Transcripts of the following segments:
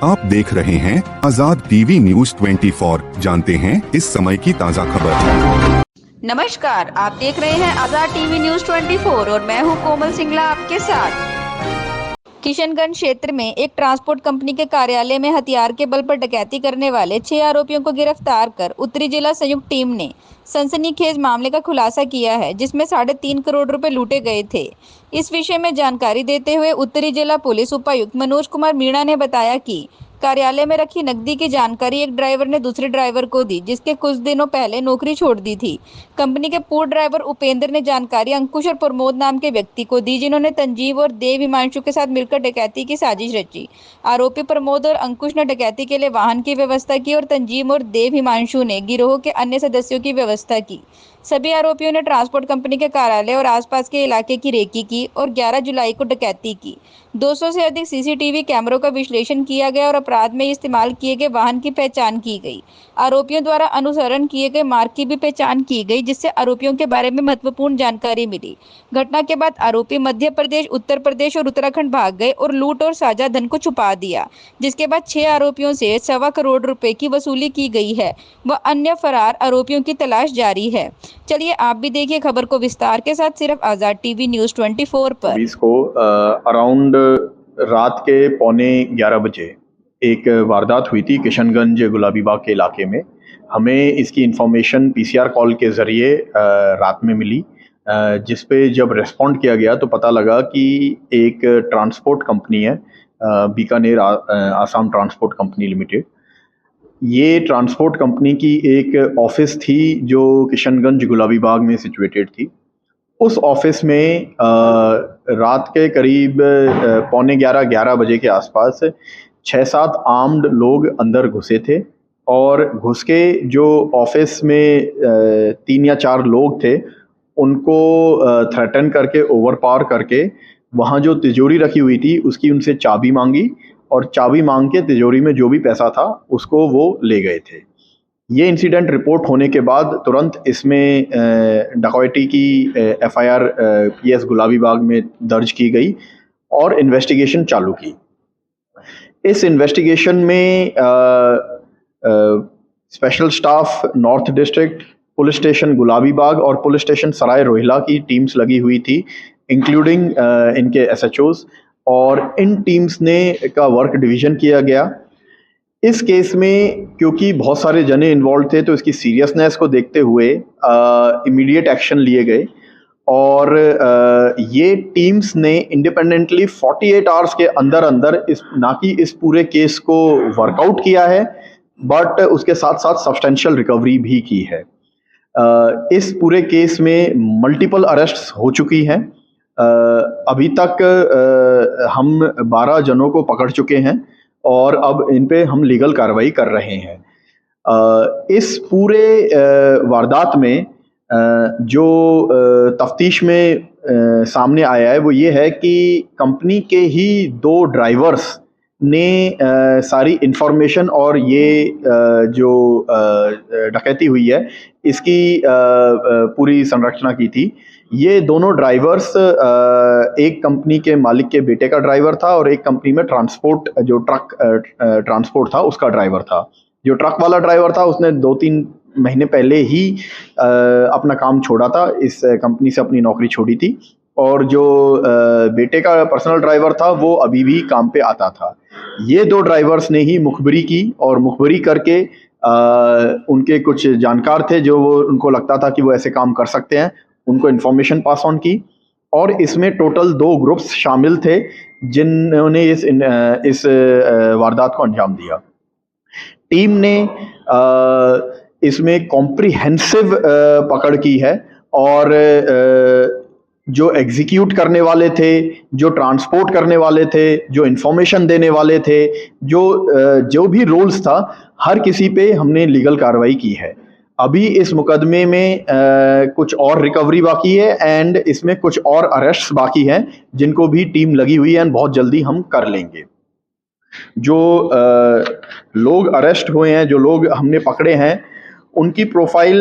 आप देख रहे हैं आजाद टीवी न्यूज 24। जानते हैं इस समय की ताज़ा खबर। नमस्कार, आप देख रहे हैं आजाद टीवी न्यूज 24 और मैं हूं कोमल सिंगला आपके साथ। किशनगंज क्षेत्र में एक ट्रांसपोर्ट कंपनी के कार्यालय में हथियार के बल पर डकैती करने वाले 6 आरोपियों को गिरफ्तार कर उत्तरी जिला संयुक्त टीम ने सनसनीखेज मामले का खुलासा किया है, जिसमें 3.5 करोड़ रुपए लूटे गए थे। इस विषय में जानकारी देते हुए उत्तरी जिला पुलिस उपायुक्त मनोज कुमार मीणा ने बताया कि कार्यालय में रखी नकदी की जानकारी एक ड्राइवर ने दूसरे ड्राइवर को दी, जिसके कुछ दिनों पहले नौकरी छोड़ दी थी। कंपनी के पूर्व ड्राइवर उपेंद्र ने जानकारी अंकुश और प्रमोद नाम के व्यक्ति को दी, जिन्होंने तंजीब और देव हिमांशु के साथ मिलकर डकैती की साजिश रची। आरोपी प्रमोद और अंकुश ने डकैती के लिए वाहन की व्यवस्था की और तंजीब और देव हिमांशु ने गिरोह के अन्य सदस्यों की व्यवस्था की। सभी आरोपियों ने ट्रांसपोर्ट कंपनी के कार्यालय और आसपास के इलाके की रेकी की और 11 जुलाई को डकैती की। 200 से अधिक सीसीटीवी कैमरों का विश्लेषण किया गया और अपराध में इस्तेमाल किए गए वाहन की पहचान की गई। आरोपियों द्वारा अनुसरण किए गए मार्ग की भी पहचान की गई, जिससे आरोपियों के बारे में महत्वपूर्ण जानकारी मिली। घटना के बाद आरोपी मध्य प्रदेश, उत्तर प्रदेश और उत्तराखंड भाग गए और लूट और साझा धन को छुपा दिया, जिसके बाद 6 आरोपियों से 1.25 करोड़ रुपए की वसूली की गई है व अन्य फरार आरोपियों की तलाश जारी है। चलिए आप भी देखिए खबर को विस्तार के साथ सिर्फ आजाद टीवी न्यूज 24 पर। 20 को अराउंड रात के 11:15 बजे एक वारदात हुई थी किशनगंज गुलाबी बाग के इलाके में। हमें इसकी इंफॉर्मेशन पीसीआर कॉल के ज़रिए रात में मिली, जिस पे जब रिस्पॉन्ड किया गया तो पता लगा कि एक ट्रांसपोर्ट कंपनी है, Bikaner Assam transport company limited. ये ट्रांसपोर्ट कंपनी की एक ऑफिस थी जो किशनगंज गुलाबी बाग में सिचुएटेड थी। उस ऑफिस में रात के करीब 11:15 बजे के आसपास 6-7 आर्म्ड लोग अंदर घुसे थे और घुस के जो ऑफिस में 3 या 4 लोग थे उनको थ्रेटन करके, ओवरपावर करके वहाँ जो तिजोरी रखी हुई थी उसकी उनसे चाबी मांगी और चाबी मांग के तिजोरी में जो भी पैसा था उसको वो ले गए थे। ये इंसिडेंट रिपोर्ट होने के बाद तुरंत इसमें डकैती की एफआईआर पीएस गुलाबी बाग में दर्ज की गई और इन्वेस्टिगेशन चालू की। इस इन्वेस्टिगेशन में special staff north district, police station गुलाबी बाग और पुलिस स्टेशन सराय रोहिला की टीम्स लगी हुई थी, इंक्लूडिंग इनके एसएचओज, और इन टीम्स ने का वर्क डिवीजन किया गया। इस केस में क्योंकि बहुत सारे जने इन्वॉल्व थे तो इसकी सीरियसनेस को देखते हुए इमीडिएट एक्शन लिए गए और ये टीम्स ने इंडिपेंडेंटली 48 आवर्स के अंदर अंदर इस पूरे केस को वर्कआउट किया है, बट उसके साथ साथ सब्सटेंशियल रिकवरी भी की है। इस पूरे केस में मल्टीपल अरेस्ट्स हो चुकी हैं। अभी तक हम 12 जनों को पकड़ चुके हैं और अब इन पे हम लीगल कार्रवाई कर रहे हैं। इस पूरे वारदात में जो तफ्तीश में सामने आया है वो ये है कि कंपनी के ही 2 ड्राइवर्स ने सारी इंफॉर्मेशन और ये जो डकैती हुई है इसकी पूरी संरचना की थी। ये दोनों ड्राइवर्स एक कंपनी के मालिक के बेटे का ड्राइवर था और एक कंपनी में ट्रांसपोर्ट जो ट्रक ट्रांसपोर्ट था उसका ड्राइवर था। जो ट्रक वाला ड्राइवर था उसने 2-3 महीने पहले ही अपना काम छोड़ा था, इस कंपनी से अपनी नौकरी छोड़ी थी, और जो बेटे का पर्सनल ड्राइवर था वो अभी भी काम पे आता था। ये 2 ड्राइवर्स ने ही मुखबिरी की और मुखबिरी करके उनके कुछ जानकार थे जो उनको लगता था कि वो ऐसे काम कर सकते हैं, उनको इन्फॉर्मेशन पास ऑन की और इसमें टोटल 2 ग्रुप्स शामिल थे जिन्होंने इस वारदात को अंजाम दिया। टीम ने इसमें कॉम्प्रिहेंसिव पकड़ की है और जो एग्जीक्यूट करने वाले थे, जो ट्रांसपोर्ट करने वाले थे, जो इन्फॉर्मेशन देने वाले थे, जो भी रोल्स था, हर किसी पे हमने लीगल कार्रवाई की है। अभी इस मुकदमे में कुछ और रिकवरी बाकी है एंड इसमें कुछ और अरेस्ट्स बाकी हैं जिनको भी टीम लगी हुई है एंड बहुत जल्दी हम कर लेंगे। जो लोग अरेस्ट हुए हैं, जो लोग हमने पकड़े हैं, उनकी प्रोफाइल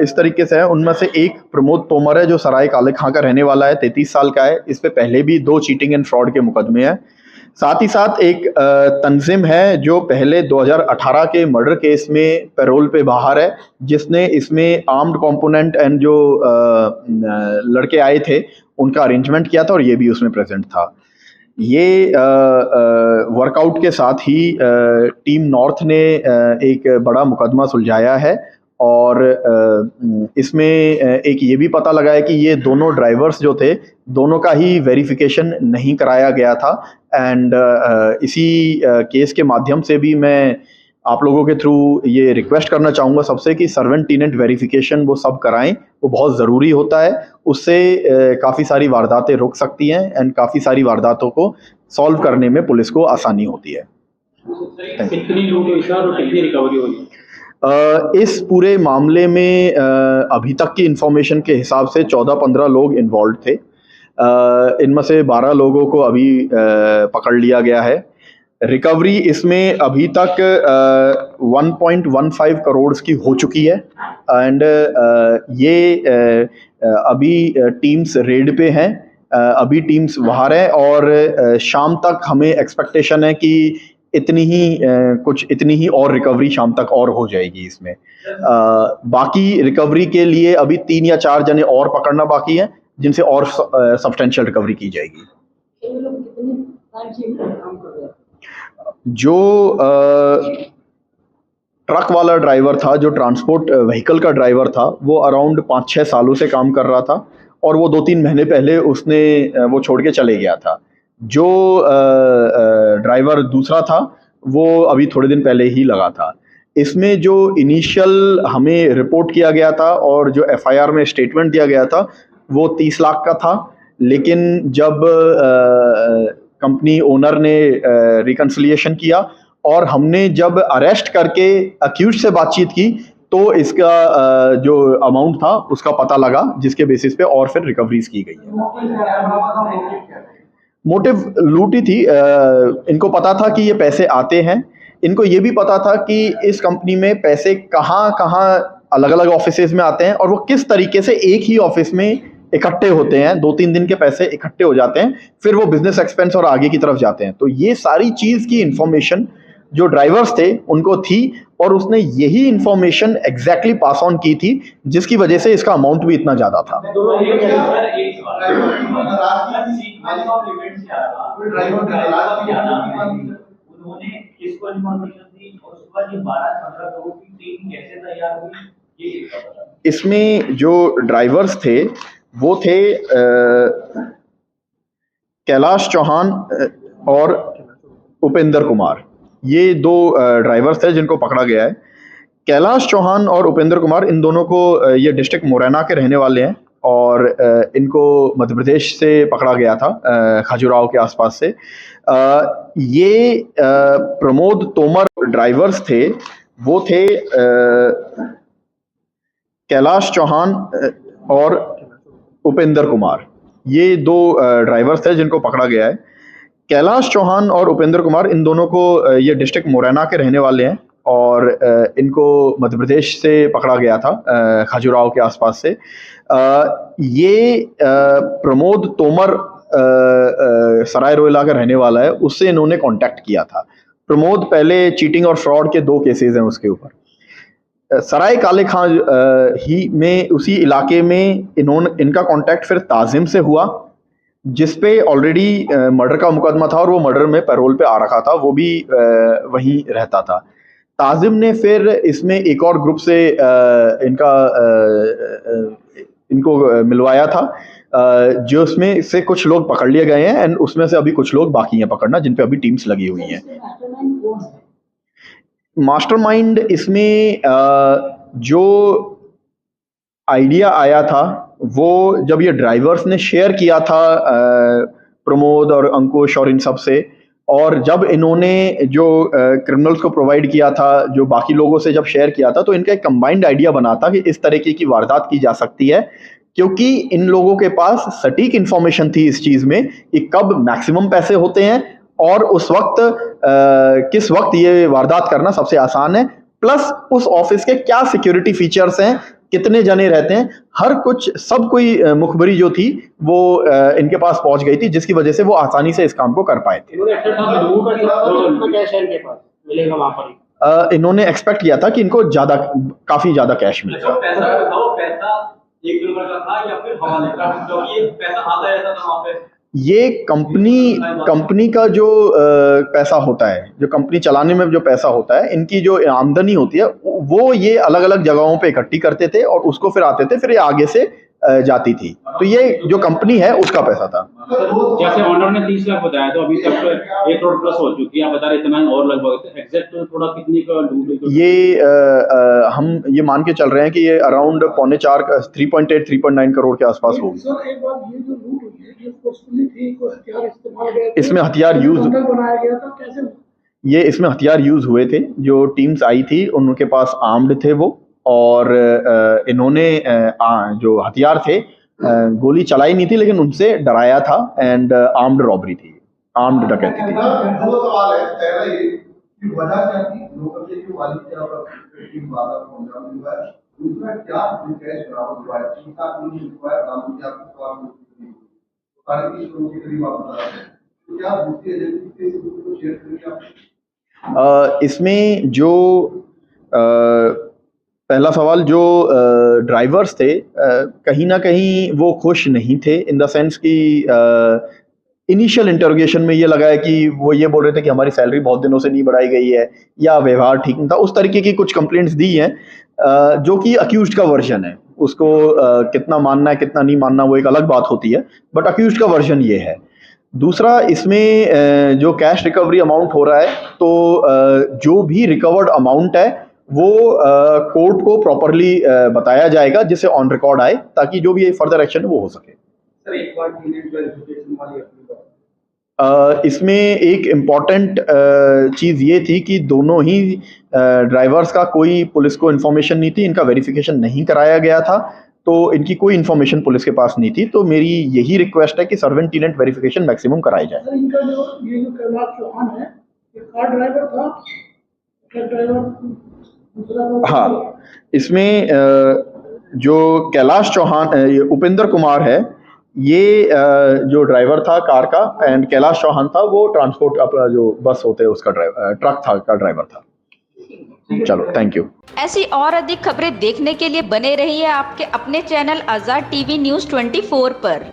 इस तरीके से है। उनमें से एक प्रमोद तोमर है जो सराय काले खां का रहने वाला है, 33 साल का है। इस पे पहले भी 2 चीटिंग एंड फ्रॉड के मुकदमे हैं। साथ ही साथ एक तंजिम है जो पहले 2018 के मर्डर केस में पैरोल पे बाहर है, जिसने इसमें आर्म्ड कंपोनेंट एंड जो लड़के आए थे उनका अरेंजमेंट किया था और ये भी उसमें प्रेजेंट था। ये वर्कआउट के साथ ही टीम नॉर्थ ने एक बड़ा मुकदमा सुलझाया है और इसमें एक ये भी पता लगा है कि ये दोनों ड्राइवर्स जो थे दोनों का ही वेरिफिकेशन नहीं कराया गया था। एंड इसी केस के माध्यम से भी मैं आप लोगों के थ्रू ये रिक्वेस्ट करना चाहूँगा सबसे कि सर्वेंट टेनेंट वेरिफिकेशन वो सब कराएं, वो बहुत ज़रूरी होता है। उससे काफ़ी सारी वारदातें रुक सकती हैं एंड काफ़ी सारी वारदातों को सॉल्व करने में पुलिस को आसानी होती है। कितनी लूट हुई सर और कितनी रिकवरी हुई? इस पूरे मामले में अभी तक की इंफॉर्मेशन के हिसाब से 14-15 लोग इन्वॉल्व थे। इनमें से 12 लोगों को अभी पकड़ लिया गया है। रिकवरी इसमें अभी तक 1.15 करोड़ की हो चुकी है एंड ये अभी टीम्स रेड पे हैं, अभी टीम्स बाहर हैं और शाम तक हमें एक्सपेक्टेशन है कि इतनी ही और रिकवरी शाम तक और हो जाएगी इसमें। बाकी रिकवरी के लिए अभी 3 या 4 जने और पकड़ना बाकी है जिनसे और सब्सटेंशियल रिकवरी की जाएगी। जो ट्रक वाला ड्राइवर था, जो ट्रांसपोर्ट व्हीकल का ड्राइवर था, वो अराउंड 5-6 सालों से काम कर रहा था और वो 2-3 महीने पहले उसने वो छोड़ के चले गया था। जो ड्राइवर दूसरा था वो अभी थोड़े दिन पहले ही लगा था। इसमें जो इनिशियल हमें रिपोर्ट किया गया था और जो एफआईआर में स्टेटमेंट दिया गया था वो 30 लाख का था, लेकिन जब कंपनी ओनर ने रिकन्सिलिएशन किया और हमने जब अरेस्ट करके अक्यूज से बातचीत की तो इसका जो अमाउंट था उसका पता लगा, जिसके बेसिस पे और फिर रिकवरीज की गई है। मोटिव लूट ही थी। इनको पता था कि ये पैसे आते हैं, इनको ये भी पता था कि इस कंपनी में पैसे कहाँ कहाँ अलग अलग ऑफिसेज में आते हैं और वो किस तरीके से एक ही ऑफिस में इकट्ठे होते हैं। 2-3 दिन के पैसे इकट्ठे हो जाते हैं, फिर वो बिजनेस एक्सपेंस और आगे की तरफ जाते हैं। तो ये सारी चीज़ की इंफॉर्मेशन जो ड्राइवर्स थे उनको थी और उसने यही इंफॉर्मेशन एग्जैक्टली पास ऑन की थी, जिसकी वजह से इसका अमाउंट भी इतना ज़्यादा था। इसमें जो ड्राइवर्स थे वो थे कैलाश चौहान और उपेंद्र कुमार। ये 2 ड्राइवर्स थे जिनको पकड़ा गया है। कैलाश चौहान और उपेंद्र कुमार, इन दोनों को ये डिस्ट्रिक्ट मुरैना के रहने वाले हैं और इनको मध्य प्रदेश से पकड़ा गया था, खजुराहो के आसपास से। ये प्रमोद तोमर ड्राइवर्स थे, वो थे कैलाश चौहान और उपेंद्र कुमार। ये 2 ड्राइवर्स थे जिनको पकड़ा गया है। कैलाश चौहान और उपेंद्र कुमार, इन दोनों को ये डिस्ट्रिक्ट मुरैना के रहने वाले हैं और इनको मध्य प्रदेश से पकड़ा गया था, खजुराहो के आसपास से। ये प्रमोद तोमर सराय रोहिला का रहने वाला है, उससे इन्होंने कांटेक्ट किया था। प्रमोद पहले चीटिंग और फ्रॉड के 2 केसेस हैं उसके ऊपर। सराय काले खां ही में, उसी इलाके में इनका कांटेक्ट फिर ताजिम से हुआ, जिस पे ऑलरेडी मर्डर का मुकदमा था और वो मर्डर में पैरोल पे आ रखा था, वो भी वहीं रहता था। ताजिम ने फिर इसमें एक और ग्रुप से इनको मिलवाया था, जो उसमें से कुछ लोग पकड़ लिए गए हैं एंड उसमें से अभी कुछ लोग बाकी हैं पकड़ना, जिन पे अभी टीम्स लगी हुई हैं। मास्टरमाइंड इसमें जो आइडिया आया था वो जब ये ड्राइवर्स ने शेयर किया था प्रमोद और अंकुश और इन सब से, और जब इन्होंने जो क्रिमिनल्स को प्रोवाइड किया था, जो बाकी लोगों से जब शेयर किया था, तो इनका एक कंबाइंड आइडिया बना था कि इस तरीके की वारदात की जा सकती है, क्योंकि इन लोगों के पास सटीक इंफॉर्मेशन थी इस चीज़ में कि कब मैक्सिमम पैसे होते हैं और उस वक्त किस वक्त ये वारदात करना सबसे आसान है, प्लस उस ऑफिस के क्या सिक्योरिटी फीचर्स हैं कितने जने रहते हैं, हर कुछ सब कोई मुखबरी जो थी वो इनके पास पहुंच गई थी, जिसकी वजह से वो आसानी से इस काम को कर पाए थे। इन्होंने एक्सपेक्ट किया था कि इनको काफी ज्यादा कैश मिलेगा। ये कंपनी का जो पैसा होता है, जो कंपनी चलाने में जो पैसा होता है, इनकी जो आमदनी होती है वो ये अलग अलग जगहों पे इकट्ठी करते थे और उसको फिर आते थे, फिर ये आगे से जाती थी। तो ये जो कंपनी है उसका पैसा था। जैसे ऑनर ने 30 लाख बताया, तो अभी तक 1 करोड़ प्लस हो चुकी है, आप बता रहे इतना और लगभग एग्जैक्ट थोड़ा कितनी का लूट? ये हम ये मान के चल रहे हैं कि ये अराउंड 3.4 3.8 3.9 करोड़ के आसपास होगी। सर एक बात, ये जो लूट हुई है ये फोर्सफुली थी, कोई हथियार इस्तेमाल किया? इसमें हथियार यूज बनाया गया था, कैसे? ये इसमें हथियार यूज हुए थे। जो टीम्स आई थी उनके पास आर्म्ड थे वो, और इन्होंने जो हथियार थे गोली चलाई नहीं थी, लेकिन उनसे डराया था। एंड आर्म्ड रॉबरी थी, आर्म्ड डकैती थी। दो सवाल है। पहला ये कि वजह क्या थी, लोकल से क्यों वाली क्या टीम वाला पहुंचा हुआ है? दूसरा, क्या कैश बरामद हुआ है? तीसरा, पुलिस रिक्वायर नाम के आपको सवाल साढ़े 30 करोड़ के करीब आप बता रहे हैं, तो क्या दूसरी एजेंसी के को शेयर करिए आप? इसमें जो पहला सवाल, जो ड्राइवर्स थे कहीं ना कहीं वो खुश नहीं थे, इन द सेंस कि इनिशियल इंटरोगेशन में ये लगा है कि वो ये बोल रहे थे कि हमारी सैलरी बहुत दिनों से नहीं बढ़ाई गई है या व्यवहार ठीक नहीं था। उस तरीके की कुछ कंप्लेंट्स दी हैं, जो कि अक्यूज्ड का वर्जन है। उसको कितना मानना है कितना नहीं मानना वो एक अलग बात होती है, बट अक्यूज्ड का वर्जन ये है। दूसरा, इसमें जो कैश रिकवरी अमाउंट हो रहा है, तो जो भी रिकवर्ड अमाउंट है वो कोर्ट को प्रॉपरली बताया जाएगा, जिससे ऑन रिकॉर्ड आए, ताकि जो भी फर्दर एक्शन है वो हो सके। सर एक बार वेरिफिकेशन वाली इसमें एक इम्पॉर्टेंट चीज़ ये थी कि दोनों ही ड्राइवर्स का कोई पुलिस को इन्फॉर्मेशन नहीं थी, इनका वेरिफिकेशन नहीं कराया गया था, तो इनकी कोई इन्फॉर्मेशन पुलिस के पास नहीं थी। तो मेरी यही रिक्वेस्ट है कि सर्वेंट टेनेंट वेरिफिकेशन मैक्सिमम कराई जाए। सर इनका ये जो कैलाश चौहान है, ये कार ड्राइवर था, ट्रक ड्राइवर दूसरा था? हाँ, इसमें जो कैलाश चौहान, उपेंद्र कुमार है, ये जो ड्राइवर था कार का, एंड कैलाश चौहान था वो ट्रांसपोर्ट अपना जो बस होते हैं उसका ट्रक था का ड्राइवर था। चलो, थैंक यू। ऐसी और अधिक खबरें देखने के लिए बने रहिए आपके अपने चैनल आजाद टीवी न्यूज़ 24 पर।